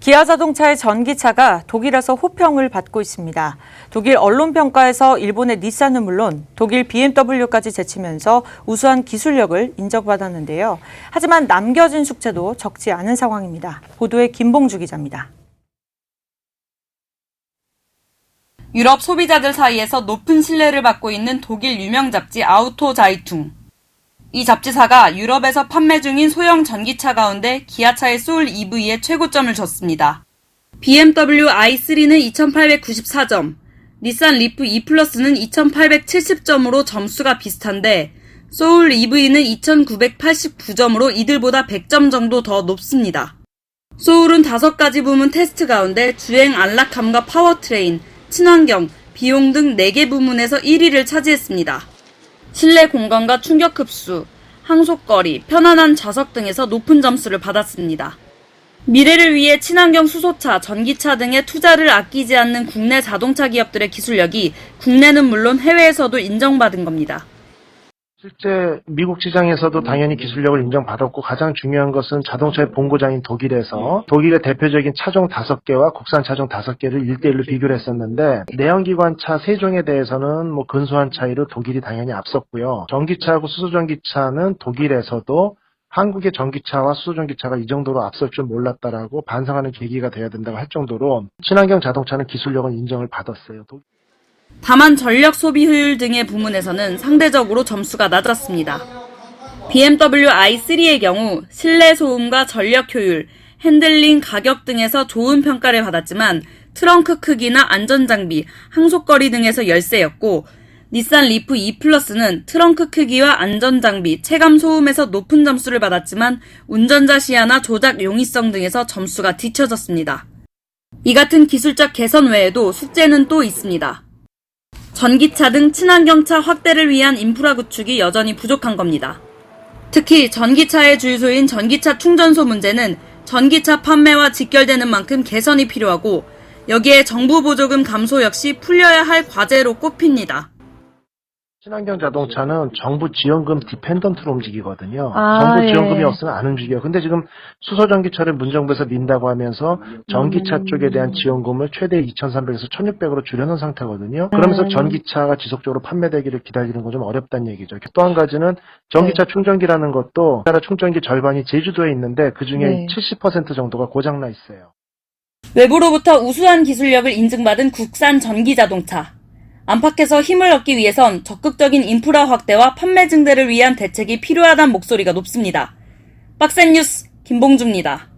기아 자동차의 전기차가 독일에서 호평을 받고 있습니다. 독일 언론평가에서 일본의 닛산은 물론 독일 BMW까지 제치면서 우수한 기술력을 인정받았는데요. 하지만 남겨진 숙제도 적지 않은 상황입니다. 보도에 김봉주 기자입니다. 유럽 소비자들 사이에서 높은 신뢰를 받고 있는 독일 유명 잡지 아우토 자이퉁. 이 잡지사가 유럽에서 판매 중인 소형 전기차 가운데 기아차의 소울 EV에 최고점을 줬습니다. BMW i3는 2894점, 닛산 리프 E 플러스는 2870점으로 점수가 비슷한데 소울 EV는 2989점으로 이들보다 100점 정도 더 높습니다. 소울은 5가지 부문 테스트 가운데 주행 안락함과 파워트레인, 친환경, 비용 등 4개 부문에서 1위를 차지했습니다. 실내 공간과 충격 흡수, 항속거리, 편안한 좌석 등에서 높은 점수를 받았습니다. 미래를 위해 친환경 수소차, 전기차 등의 투자를 아끼지 않는 국내 자동차 기업들의 기술력이 국내는 물론 해외에서도 인정받은 겁니다. 실제 미국 시장에서도 당연히 기술력을 인정받았고 가장 중요한 것은 자동차의 본고장인 독일에서 독일의 대표적인 차종 5개와 국산 차종 5개를 1대1로 비교를 했었는데 내연기관차 3종에 대해서는 근소한 차이로 독일이 당연히 앞섰고요. 전기차하고 수소전기차는 독일에서도 한국의 전기차와 수소전기차가 이 정도로 앞설 줄 몰랐다라고 반성하는 계기가 돼야 된다고 할 정도로 친환경 자동차는 기술력은 인정을 받았어요. 다만 전력 소비 효율 등의 부문에서는 상대적으로 점수가 낮았습니다. BMW i3의 경우 실내 소음과 전력 효율, 핸들링, 가격 등에서 좋은 평가를 받았지만 트렁크 크기나 안전장비, 항속거리 등에서 열세였고 닛산 리프 E 플러스는 트렁크 크기와 안전장비, 체감 소음에서 높은 점수를 받았지만 운전자 시야나 조작 용이성 등에서 점수가 뒤처졌습니다. 이 같은 기술적 개선 외에도 숙제는 또 있습니다. 전기차 등 친환경차 확대를 위한 인프라 구축이 여전히 부족한 겁니다. 특히 전기차의 주유소인 전기차 충전소 문제는 전기차 판매와 직결되는 만큼 개선이 필요하고 여기에 정부 보조금 감소 역시 풀려야 할 과제로 꼽힙니다. 친환경 자동차는 정부 지원금 디펜던트로 움직이거든요. 정부 지원금이 없으면 안 움직여요. 근데 지금 수소전기차를 문정부에서 민다고 하면서 전기차 쪽에 대한 지원금을 최대 2,300에서 1,600으로 줄여놓은 상태거든요. 그러면서 전기차가 지속적으로 판매되기를 기다리는 건 좀 어렵다는 얘기죠. 또 한 가지는 전기차 충전기라는 것도 우리나라 충전기 절반이 제주도에 있는데 그중에 70% 정도가 고장나 있어요. 외부로부터 우수한 기술력을 인증받은 국산 전기자동차. 안팎에서 힘을 얻기 위해선 적극적인 인프라 확대와 판매 증대를 위한 대책이 필요하다는 목소리가 높습니다. 빡센 뉴스 김봉주입니다.